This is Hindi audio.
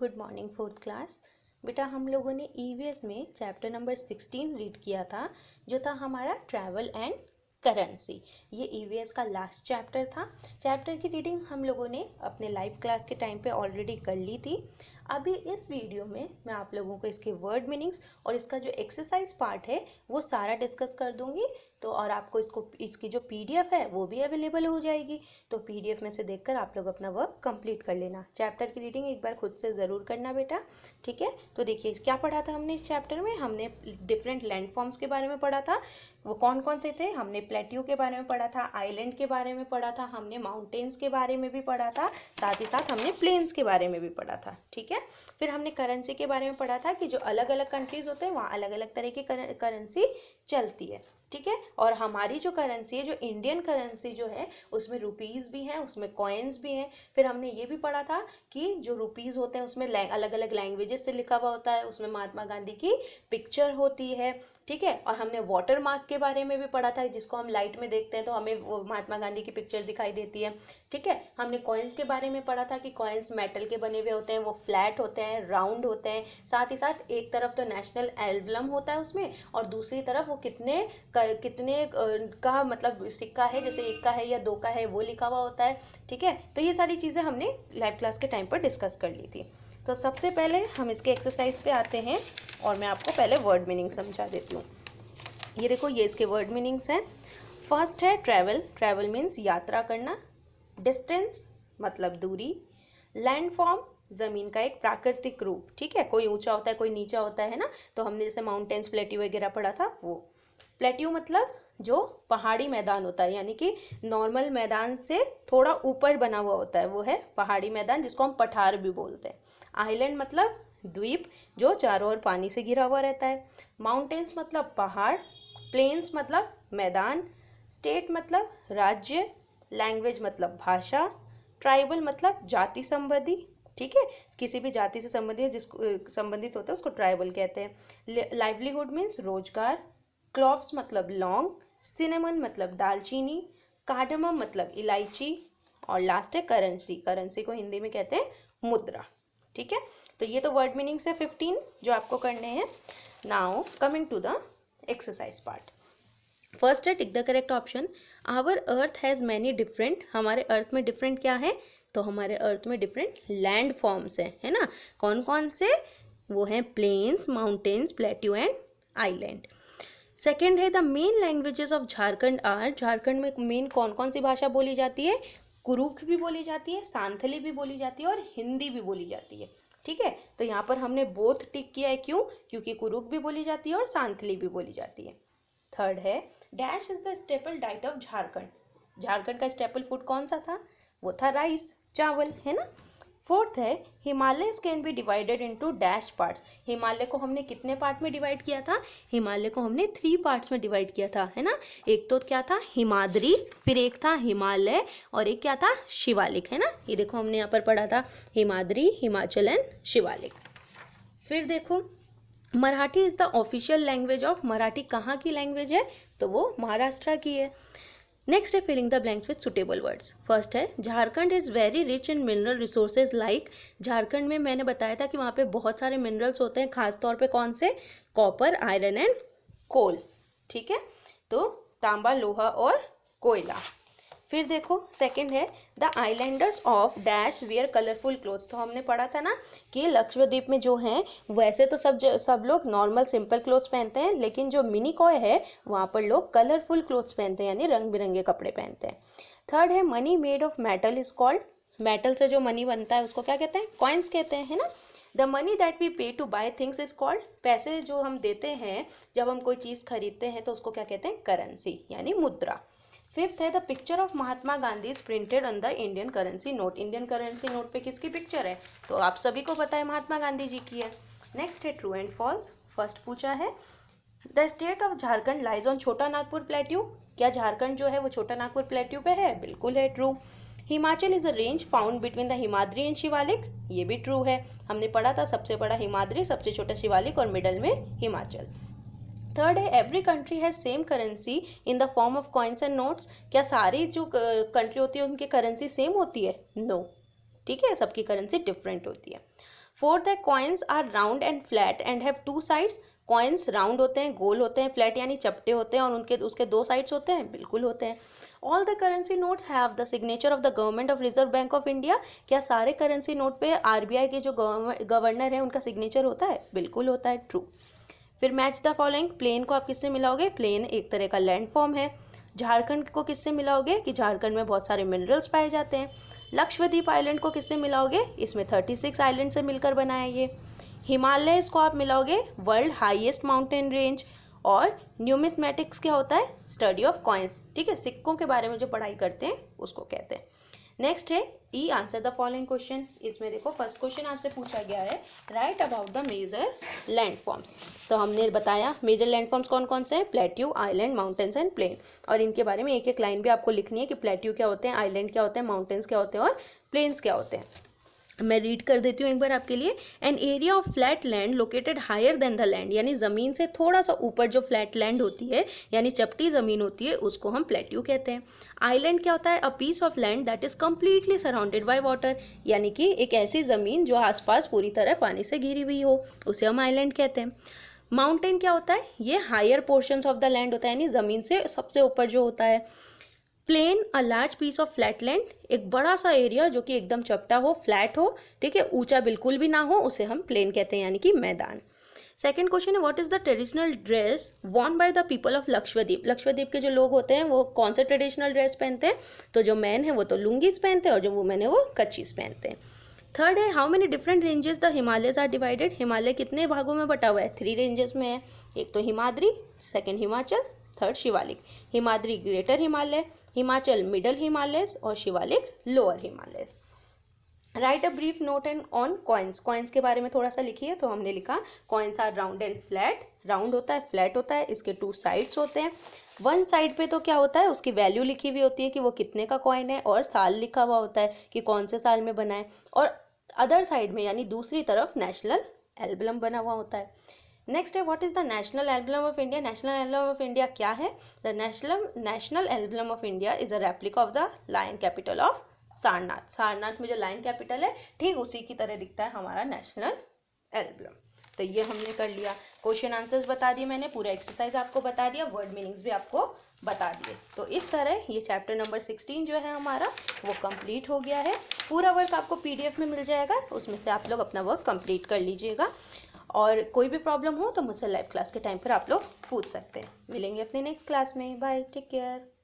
Good morning fourth class. बेटा हम लोगों ने ईवीएस में चैप्टर नंबर 16 रीड किया था, जो था हमारा ट्रैवल एंड करेंसी। ये ईवीएस का लास्ट चैप्टर था। चैप्टर की रीडिंग हम लोगों ने अपने लाइव क्लास के टाइम पे ऑलरेडी कर ली थी। अभी इस वीडियो में मैं आप लोगों को इसके वर्ड मीनिंग्स और इसका जो एक्सरसाइज पार्ट है वो सारा डिस्कस कर दूंगी। तो और आपको इसकी जो पीडीएफ है वो भी अवेलेबल हो जाएगी। तो पीडीएफ में से देखकर आप लोग अपना वर्क कंप्लीट कर लेना। चैप्टर की रीडिंग एक बार खुद से ज़रूर करना बेटा, ठीक है। तो देखिए क्या पढ़ा था हमने इस चैप्टर में। हमने डिफरेंट लैंड फॉर्म्स के बारे में पढ़ा था। वो कौन कौन से थे? हमने प्लेट्यू के बारे में पढ़ा था, आइलैंड के बारे में पढ़ा था, हमने माउंटेन्स के बारे में भी पढ़ा था, साथ ही साथ हमने प्लेन्स के बारे में भी पढ़ा था, ठीक है। फिर हमने करेंसी के बारे में पढ़ा था कि जो अलग अलग कंट्रीज होते हैं वहाँ अलग अलग तरह की करेंसी चलती है, ठीक है। और हमारी जो करेंसी है, जो इंडियन करेंसी जो है, उसमें रुपीज़ भी हैं, उसमें कॉइन्स भी हैं। फिर हमने ये भी पढ़ा था कि जो रुपीज़ होते हैं उसमें अलग अलग लैंग्वेजेस से लिखा हुआ होता है, उसमें महात्मा गांधी की पिक्चर होती है, ठीक है। और हमने वाटर मार्क के बारे में भी पढ़ा था, जिसको हम लाइट में देखते हैं तो हमें वो महात्मा गांधी की पिक्चर दिखाई देती है, ठीक है। हमने कॉइन्स के बारे में पढ़ा था कि कॉइन्स मेटल के बने हुए होते हैं, वो फ्लैट होते हैं, राउंड होते हैं। साथ ही साथ एक तरफ तो नेशनल एम्बलम होता है उसमें, और दूसरी तरफ वो कितने का मतलब सिक्का है, जैसे एक का है या दो का है, वो लिखा हुआ होता है, ठीक है। तो ये सारी चीज़ें हमने लाइव क्लास के टाइम पर डिस्कस कर ली थी। तो सबसे पहले हम इसके एक्सरसाइज पे आते हैं और मैं आपको पहले वर्ड मीनिंग समझा देती हूँ। ये देखो, ये इसके वर्ड मीनिंग्स हैं। फर्स्ट है ट्रैवल। ट्रैवल मीन्स यात्रा करना। डिस्टेंस मतलब दूरी। लैंडफॉर्म ज़मीन का एक प्राकृतिक रूप, ठीक है। कोई ऊंचा होता है, कोई नीचा होता है ना। तो हमने जैसे माउंटेन्स, प्लेट्यू वगैरह पढ़ा था वो। प्लेट्यू मतलब जो पहाड़ी मैदान होता है, यानी कि नॉर्मल मैदान से थोड़ा ऊपर बना हुआ होता है, वो है पहाड़ी मैदान, जिसको हम पठार भी बोलते हैं। आइलैंड मतलब द्वीप, जो चारों ओर पानी से घिरा हुआ रहता है। माउंटेन्स मतलब पहाड़। प्लेन्स मतलब मैदान। स्टेट मतलब राज्य। लैंग्वेज मतलब भाषा। ट्राइबल मतलब जाति संबंधी, ठीक है। किसी भी जाति से संबंधित होता है उसको ट्राइबल कहते हैं। लाइवलीहुड मीन्स रोजगार। क्लॉव्स मतलब लौंग। सिनेमन मतलब दालचीनी। कार्डमम मतलब इलायची। और लास्ट है करेंसी। करेंसी को हिंदी में कहते हैं मुद्रा, ठीक है। तो ये तो वर्ड मीनिंग्स है 15 जो आपको करने हैं। Now coming to the exercise part. First है tick the correct option. Our earth has many different. हमारे अर्थ में डिफरेंट क्या है? तो हमारे अर्थ में डिफरेंट लैंड फॉर्म्स हैं, है ना। कौन कौन से? वो हैं plains, mountains, plateau and island. Second है the main languages of Jharkhand are. Jharkhand में मेन कौन कौन सी भाषा बोली जाती है? कुरुख भी बोली जाती है, सांथली भी बोली जाती है और हिंदी भी बोली जाती है, ठीक है। तो यहाँ पर हमने बोथ टिक किया है, क्यों? क्योंकि कुरुख भी बोली जाती है और सांथली भी बोली जाती है। थर्ड है dash is the staple diet of Jharkhand. Jharkhand का स्टेपल फूड कौन सा था? वो था राइस, चावल, है ना। फोर्थ है Himalayas can be divided into dash parts. Himalaya को हमने कितने पार्ट में डिवाइड किया था? हिमालय को हमने 3 पार्ट्स में डिवाइड किया था, है ना। एक तो क्या था? हिमाद्री, फिर एक था हिमालय, और एक क्या था? शिवालिक, है ना। ये देखो हमने यहाँ पर पढ़ा था हिमाद्री, हिमाचल एंड शिवालिक। फिर देखो Marathi is the official language of. Marathi कहाँ की लैंग्वेज है? तो वो महाराष्ट्र की है। नेक्स्ट है filling the blanks with suitable words. First है Jharkhand is very rich in mineral resources like. Jharkhand में मैंने बताया था कि वहाँ पे बहुत सारे मिनरल्स होते हैं, खास तौर पे कौन से? कॉपर, आयरन एंड कोल, ठीक है। तो तांबा, लोहा और कोयला। फिर देखो सेकंड है the islanders of dash wear colourful clothes. तो हमने पढ़ा था ना कि लक्षद्वीप में जो हैं वैसे तो सब लोग नॉर्मल सिंपल क्लोथ्स पहनते हैं, लेकिन जो मिनिकॉय है वहाँ पर लोग कलरफुल क्लोथ्स पहनते हैं, यानी रंग बिरंगे कपड़े पहनते हैं। थर्ड है money made of metal is called. Metal से जो मनी बनता है उसको क्या कहते हैं? कॉइन्स कहते हैं, है ना। The money that we pay to buy things is called. पैसे जो हम देते हैं जब हम कोई चीज़ खरीदते हैं तो उसको क्या कहते हैं? करेंसी, यानी मुद्रा। फिफ्थ है the picture of Mahatma Gandhi is printed on the Indian currency note. Indian currency note पे किसकी पिक्चर है? तो आप सभी को पता है महात्मा गांधी जी की है। नेक्स्ट है ट्रू एंड फॉल्स। फर्स्ट पूछा है the state of Jharkhand lies on छोटा नागपुर प्लेट्यू। क्या झारखंड जो है वो छोटा नागपुर प्लेट्यू पे है? बिल्कुल है, true. Himachal is a range found between the Himadri and Shivalik. ये भी ट्रू है। हमने पढ़ा था सबसे बड़ा हिमाद्री, सबसे छोटा शिवालिक और मिडल में हिमाचल। थर्ड है every country has same currency in the form of coins and notes. क्या सारी जो कंट्री होती है उनकी करेंसी सेम होती है? नो, ठीक है, सबकी करेंसी डिफरेंट होती है। 4 the coins are round and flat and have 2 sides. Coins round होते हैं, गोल होते हैं, फ्लैट यानी चपटे होते हैं, और उनके उसके 2 साइड्स होते हैं, बिल्कुल होते हैं। All the currency notes have the signature of the government of reserve bank of India. क्या सारे करेंसी नोट पे आरबीआई के जो गवर्नर है उनका सिग्नेचर होता है? बिल्कुल होता है, ट्रू। फिर मैच द फॉलोइंग। प्लेन को आप किससे मिलाओगे? प्लेन एक तरह का लैंड फॉर्म है। झारखंड को किससे मिलाओगे? कि झारखंड में बहुत सारे मिनरल्स पाए जाते हैं। लक्षद्वीप आइलैंड को किससे मिलाओगे? इसमें 36 आइलैंड से मिलकर बना है ये। हिमालयस को आप मिलाओगे वर्ल्ड हाईएस्ट माउंटेन रेंज। और न्यूमिस्मेटिक्स क्या होता है? स्टडी ऑफ कॉइन्स, ठीक है, सिक्कों के बारे में जो पढ़ाई करते हैं उसको कहते हैं। नेक्स्ट है ई आंसर द फॉलोइंग क्वेश्चन। इसमें देखो फर्स्ट क्वेश्चन आपसे पूछा गया है write about the major landforms. तो हमने बताया मेजर लैंड फॉर्म्स कौन कौन से हैं? Plateau, island, mountains and plain. और इनके बारे में एक एक लाइन भी आपको लिखनी है कि प्लेट्यू क्या होते हैं, आइलैंड क्या होते हैं, माउंटेन्स क्या होते हैं और प्लेन्स क्या होते हैं। मैं रीड कर देती हूँ एक बार आपके लिए। An area of flat land located higher than the land, यानी ज़मीन से थोड़ा सा ऊपर जो फ्लैट लैंड होती है यानी चपटी ज़मीन होती है उसको हम प्लेट्यू कहते हैं। आइलैंड क्या होता है? A piece of land that is completely surrounded by water, यानी कि एक ऐसी ज़मीन जो आसपास पूरी तरह पानी से घिरी हुई हो, उसे हम आइलैंड कहते हैं। माउंटेन क्या होता है? ये higher portions of the land होता है, यानी ज़मीन से सबसे ऊपर जो होता है। Plain a large piece of flat land, एक बड़ा सा एरिया जो कि एकदम चपटा हो, फ्लैट हो, ठीक है, ऊंचा बिल्कुल भी ना हो, उसे हम प्लेन कहते हैं, यानी कि मैदान। सेकंड क्वेश्चन है what is the traditional dress Warne by the people of Lakshadweep. Lakshadweep के जो लोग होते हैं वो कौन से ट्रेडिशनल ड्रेस पहनते हैं? तो जो मैन है वो तो लुंगीज पहनते हैं और जो वुमेन है वो कच्छीज पहनते हैं। थर्ड है how many different ranges the Himalayas are divided. Himalaya कितने भागों में बटा हुआ है? 3 रेंजेस में है। एक तो Himadri, second Himachal, third Shivalik. Himadri greater Himalaya, Himachal middle Himalayas और Shivalik lower Himalayas. Right a brief note and on coins. Coins के बारे में थोड़ा सा लिखिए। तो हमने लिखा coins are round and flat. Round होता है, फ्लैट होता है, इसके 2 साइड्स होते हैं। वन साइड पे तो क्या होता है? उसकी वैल्यू लिखी हुई होती है कि वो कितने का कॉइन है और साल लिखा हुआ होता है कि कौन से साल में बना है। और अदर साइड में यानी दूसरी तरफ नेशनल एल्बम बना हुआ होता है। नेक्स्ट है what is the national emblem of India. National emblem of India क्या है? The national emblem of India is a replica of the lion capital of Sarnath. Sarnath में जो लायन कैपिटल है ठीक उसी की तरह दिखता है हमारा नेशनल एल्बम। तो ये हमने कर लिया। क्वेश्चन आंसर्स बता दिए मैंने, पूरा एक्सरसाइज आपको बता दिया, वर्ड मीनिंग्स भी आपको बता दिए। तो इस तरह ये चैप्टर नंबर 16 जो है हमारा वो कंप्लीट हो गया है। पूरा वर्क आपको PDF में मिल जाएगा, उसमें से आप लोग अपना वर्क कंप्लीट कर लीजिएगा। और कोई भी प्रॉब्लम हो तो मुझसे लाइव क्लास के टाइम पर आप लोग पूछ सकते हैं। मिलेंगे अपने नेक्स्ट क्लास में। Bye, take care.